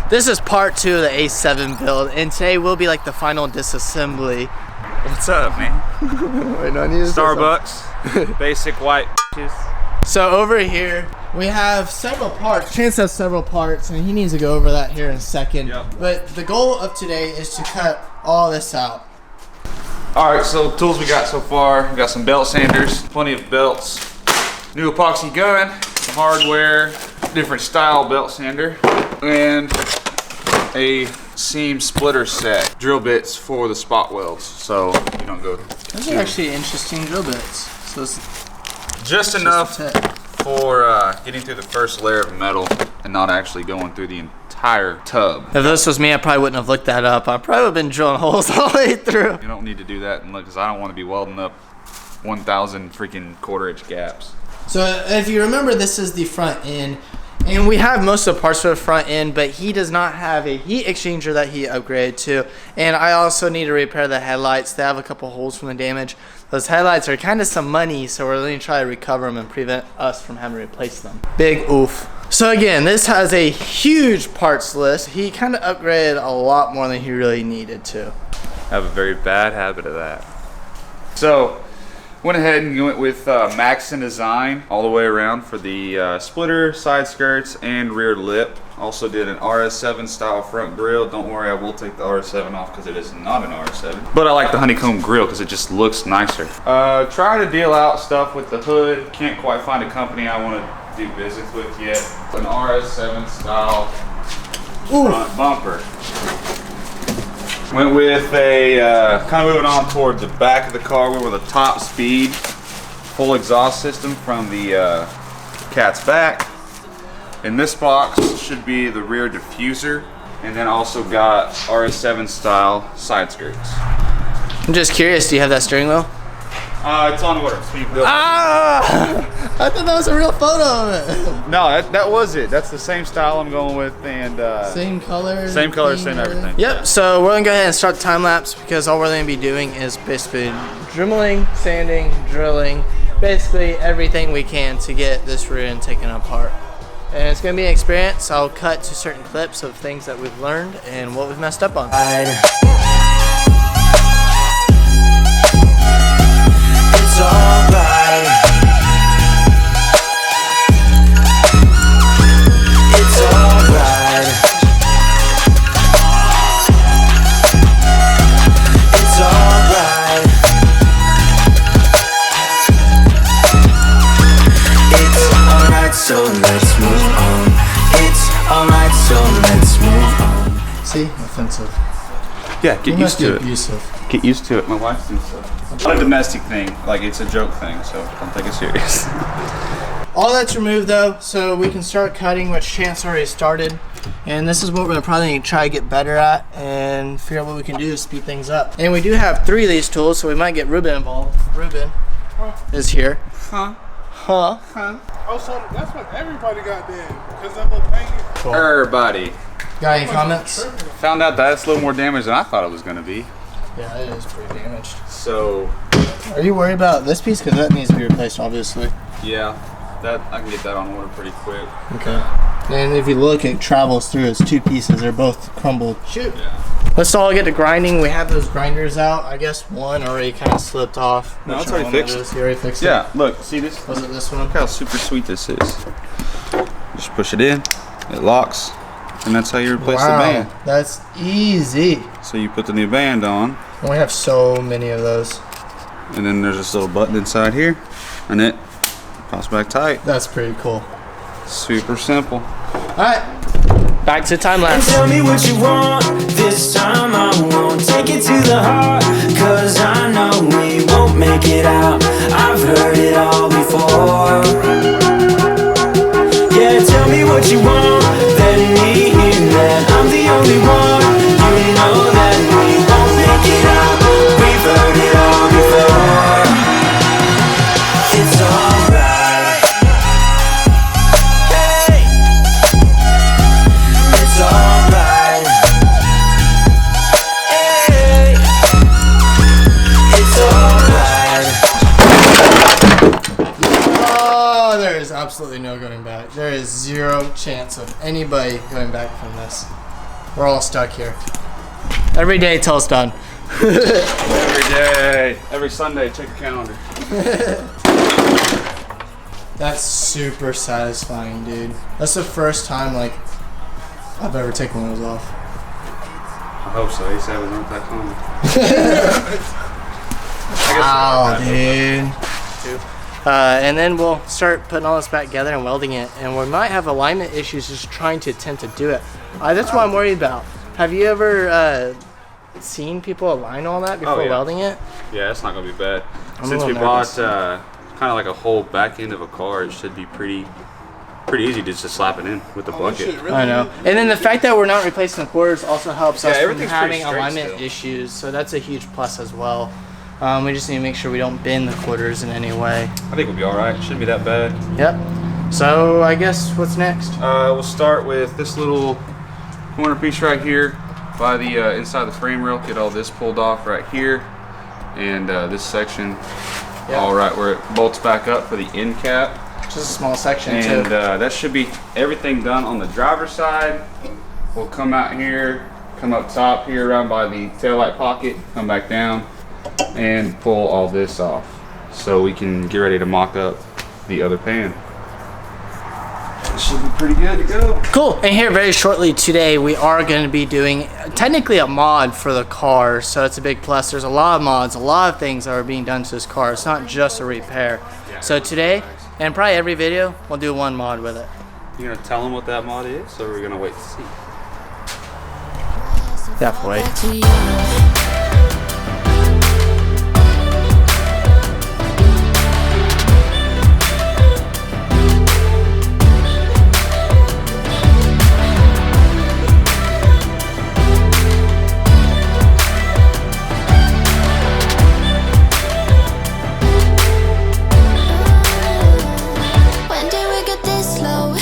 This is part 2 of the A7 build, and today will be like the final disassembly. What's up, man? Wait, I need to Starbucks, basic white juice. So over here, we have several parts. Chance has several parts, and he needs to go over that here in a second. Yep. But the goal of today is to cut all this out. All right, so tools we got so far. We got some belt sanders, plenty of belts, new epoxy gun, some hardware, different style belt sander, and a seam splitter set, drill bits for the spot welds, so you don't go. Those are actually interesting drill bits. So it's just enough for getting through the first layer of metal and not actually going through the entire tub. If this was me, I probably wouldn't have looked that up. I probably would have been drilling holes all the way through. You don't need to do that, because I don't want to be welding up 1,000 freaking quarter-inch gaps. So if you remember, this is the front end, and we have most of the parts for the front end, but he does not have a heat exchanger that he upgraded to. And I also need to repair the headlights. They have a couple holes from the damage. Those headlights are kind of some money, so we're going to try to recover them and prevent us from having to replace them. Big oof. So again, this has a huge parts list. He kind of upgraded a lot more than he really needed to. I have a very bad habit of that. So, went ahead and went with Maxon Design all the way around for the splitter, side skirts, and rear lip. Also did an RS7 style front grille. Don't worry, I will take the RS7 off because it is not an RS7. But I like the honeycomb grille because it just looks nicer. Try to deal out stuff with the hood. Can't quite find a company I want to do business with yet. An RS7 style front bumper. Went with a, kind of moving on toward the back of the car, went with a top speed full exhaust system from the cat's back. In this box should be the rear diffuser, and then also got RS7 style side skirts. I'm just curious, do you have that steering wheel? It's on order. Ah! I thought that was a real photo of it. No, that was it. That's the same style I'm going with, and same color. Same color, same everything. Yep. So we're gonna go ahead and start the time lapse because all we're gonna be doing is basically dribbling, sanding, drilling, basically everything we can to get this rear end taken apart. And it's gonna be an experience. I'll cut to certain clips of things that we've learned and what we've messed up on. It's alright. It's alright. It's alright. It's alright, so let's move on. It's alright, so let's move on. See? Offensive. Yeah, get used to it. Abusive. Get used to it. My wife's doing stuff. It's not a domestic thing, like it's a joke thing, so don't take it serious. All that's removed though, so we can start cutting, which Chance already started. And this is what we're gonna probably need to try to get better at and figure out what we can do to speed things up. And we do have 3 of these tools, so we might get Ruben involved. Ruben is here. Huh? Oh, so that's what everybody got then, because that little thing. Cool. Everybody. Got any comments? Found out that's a little more damage than I thought it was gonna be. Yeah, it is pretty damaged. So, Are you worried about this piece? Because that needs to be replaced, obviously. yeah, that I can get that on order pretty quick. Okay. And if you look, it travels through its 2 pieces. They're both crumbled. Shoot. Yeah. Let's all get to grinding. We have those grinders out. I guess one already kind of slipped off. No, Not it's sure already what fixed. it is. You already fixed it? Yeah, look, see this? Was it this one? Look how super sweet this is. Just push it in, it locks, and that's how you replace the band. That's easy. So you put the new band on, And we have so many of those. and then there's this little button inside here, and it pops back tight. That's pretty cool. Super simple. All right, back to time lapse. Tell me what you want. This time I won't take it to the heart, 'cause I know we won't make it out. I've heard it all before. Yeah, tell me what you want. Let me hear that I'm the only one. You know that we won't make it out. We've heard it all before. It's alright. Hey, it's alright. Hey, it's alright. Oh, there is absolutely no going back. There is 0 chance of anybody going back from this. We're all stuck here. Every day till it's done. Every day, every Sunday, check your calendar. That's super satisfying, dude. That's the first time like I've ever taken one of those off. I hope so. He said it aren't that common. Wow, dude. And then we'll start putting all this back together and welding it. And we might have alignment issues just trying to attempt to do it. That's what I'm worried about. Have you ever seen people align all that before welding it? Yeah, it's not gonna be bad. I'm Since a we little nervous. bought kind of like a whole back end of a car, it should be pretty easy to just slap it in with the bucket. Shit, really? I know. And then the fact that we're not replacing the quarters also helps us from everything's pretty having straight alignment still. issues. So that's a huge plus as well. We just need to make sure we don't bend the quarters in any way. I think we'll be all right. Shouldn't be that bad. Yep. So I guess what's next? We'll start with this little corner piece right here by the inside of the frame rail. Get all this pulled off right here, and this section, all right where it bolts back up for the end cap. Just a small section And too. that should be everything done on the driver's side. We'll come out here, come up top here around by the taillight pocket, come back down, and pull all this off so we can get ready to mock up the other pan. It should be pretty good to go. Cool. And here very shortly today we are going to be doing technically a mod for the car, so it's a big plus. There's a lot of mods, a lot of things that are being done to this car. It's not just a repair. So today, and probably every video, we'll do one mod with it. You gonna tell them what that mod is, or we're gonna wait to see? Definitely. When did we get this low?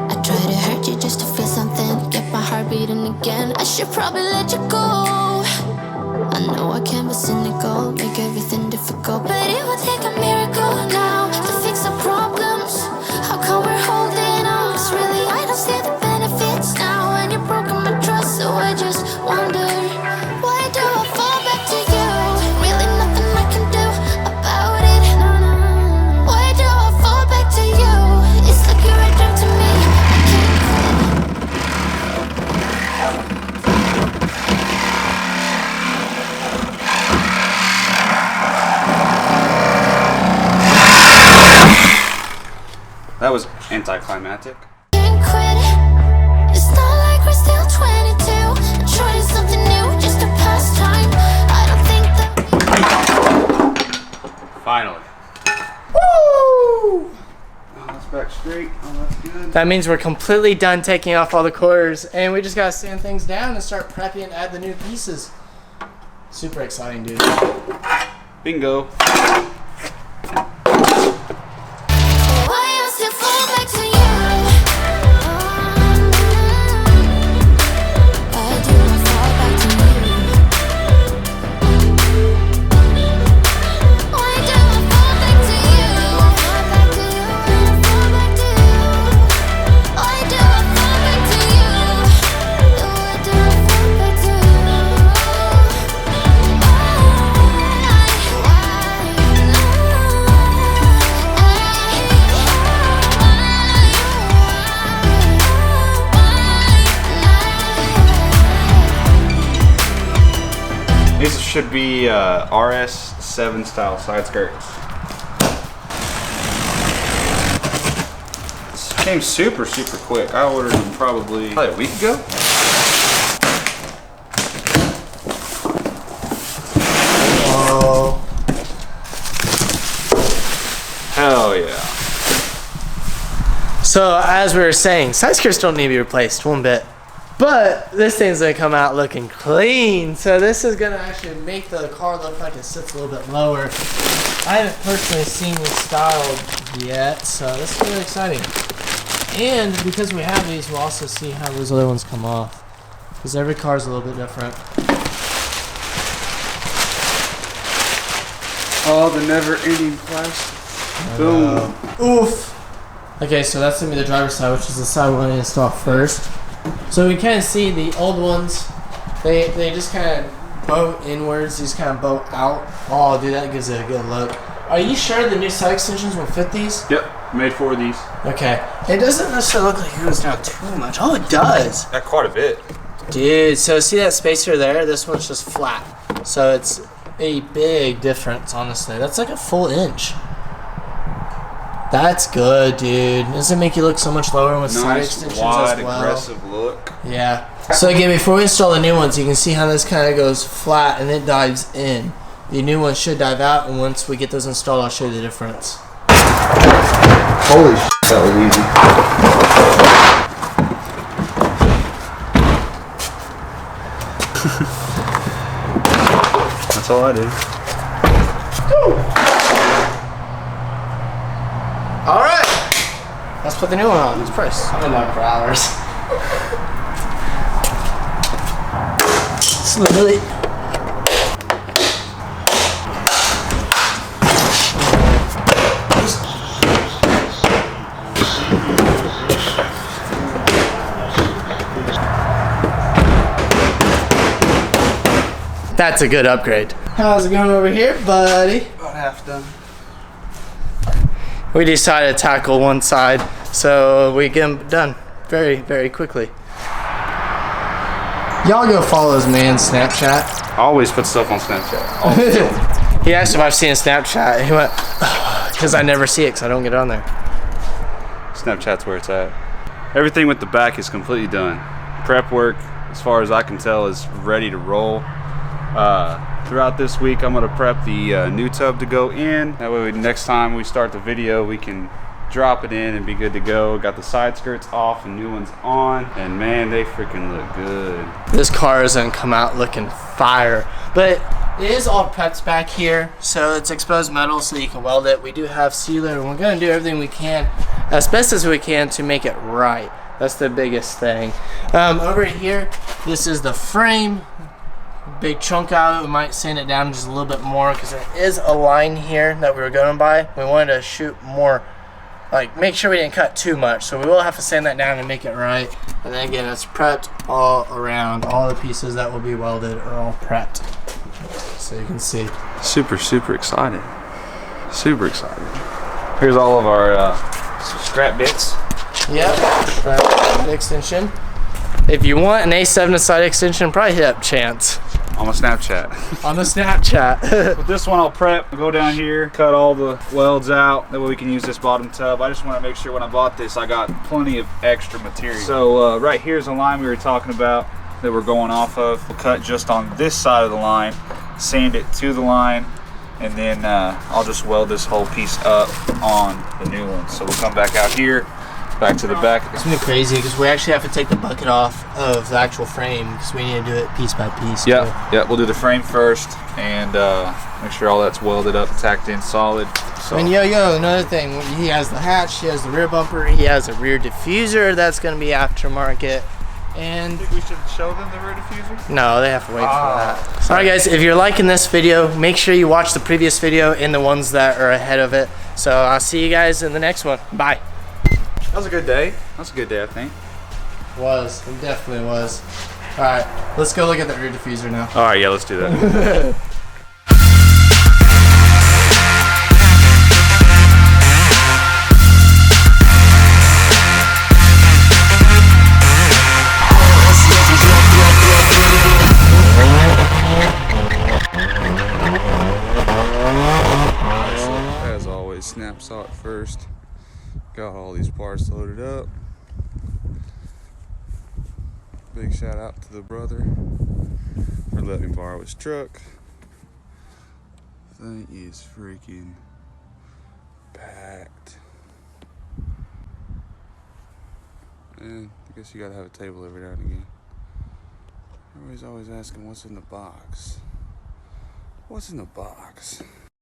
I try to hurt you just to feel something. Get my heart beating again. I should probably let you go. I know I can be cynical, make everything difficult, but it would take a miracle now to fix our problems. How come we're holding on? 'Cause really I don't see the benefits now. And you're broken my trust, so I just wonder, why do I fall back to you? Really nothing I can do about it. Why do I fall back to you? It's like you're a drug to me. I can't quit. That was anticlimactic. Can't quit. It's not like we're still 22 and trying something new, just a pastime. I don't think that Finally. Woo! Oh, that's back straight. Oh, that's good. That means we're completely done taking off all the quarters, and we just gotta sand things down and start prepping and add the new pieces. Super exciting, dude. Bingo. why I still fall back to you. Why do I fall back to you? Why do I fall back to you? Fall back to you, fall back to you. Why do I fall back to you? Why do I fall back to you? These should be RS7 style side skirts. This came super quick. I ordered them probably a week ago. Oh. Hell yeah. So as we were saying, side skirts don't need to be replaced one bit. But this thing's gonna come out looking clean. So this is gonna actually make the car look like it sits a little bit lower. I haven't personally seen this styled yet, so this is really exciting. And because we have these, we'll also see how those other ones come off. Because every car is a little bit different. Oh, the never-ending plastic. Boom. Oof. Okay, so that's gonna be the driver's side, which is the side we want to install first. So we kind of see the old ones, they just kind of bow inwards, these kind of bow out. Oh, dude, that gives it a good look. Are you sure the new side extensions will fit these? Yep, made for these. Okay. It doesn't necessarily look like it goes down too much. Oh, it does. Got quite a bit. Dude, so see that spacer there? This one's just flat. So it's a big difference, honestly. That's like a full inch. That's good, dude. Doesn't make you look so much lower with side extensions wide, as well. aggressive look. Yeah. So again, before we install the new ones, you can see how this kind of goes flat and it dives in. The new ones should dive out, and once we get those installed, I'll show you the difference. Holy shit, that was easy. That's all I do. All right. Let's put the new one on. It's press. I've been on for hours. Slowly. That's a good upgrade. How's it going over here, buddy? About half done. We decided to tackle one side, so we get them done very, very quickly. Y'all go follow his man's Snapchat. I always put stuff on Snapchat. He asked if I've seen a Snapchat. He went, because I never see it because I don't get on there. Snapchat's where it's at. Everything with the back is completely done. Prep work, as far as I can tell, is ready to roll. Throughout this week, I'm gonna prep the new tub to go in. That way, next time we start the video, we can drop it in and be good to go. Got the side skirts off and new ones on, and man, they freaking look good. This car is gonna come out looking fire, but it is all prepped back here, so it's exposed metal so you can weld it. We do have sealer, and we're gonna do everything we can, as best as we can, to make it right. That's the biggest thing. Over here, this is the frame. Big chunk out of it. We might sand it down just a little bit more because there is a line here that we were going by. We wanted to shoot more, like make sure we didn't cut too much, so we will have to sand that down and make it right. And then again, it's prepped all around. All the pieces that will be welded are all prepped, so you can see. Super, super excited. Super excited. Here's all of our scrap bits. Yep, side extension. If you want an A7 side extension, probably hit up Chance On my Snapchat. on the Snapchat. With this one, I'll prep, go down here, cut all the welds out. That way we can use this bottom tub. I just want to make sure when I bought this, I got plenty of extra material. So right here's a line we were talking about that we're going off of. We'll cut just on this side of the line, sand it to the line, and then I'll just weld this whole piece up on the new one. So we'll come back out here, back to the back. It's gonna be crazy because we actually have to take the bucket off of the actual frame because we need to do it piece by piece. Yeah, we'll do the frame first and make sure all that's welded up, tacked in solid. So. And yo, another thing, he has the hatch, he has the rear bumper, he has a rear diffuser that's gonna be aftermarket. And We should show them the rear diffuser? no, they have to wait for that. Alright guys, if you're liking this video, make sure you watch the previous video and the ones that are ahead of it. So I'll see you guys in the next one. Bye. That was a good day. That's a good day, I think. It definitely was. Alright, let's go look at the rear diffuser now. All right, yeah, let's do that. As always, snap saw it first. Got all these parts loaded up. Big shout out to the brother for letting me borrow his truck. Thing is freaking packed. And I guess you gotta have a table every now and again. Everybody's always asking what's in the box. What's in the box?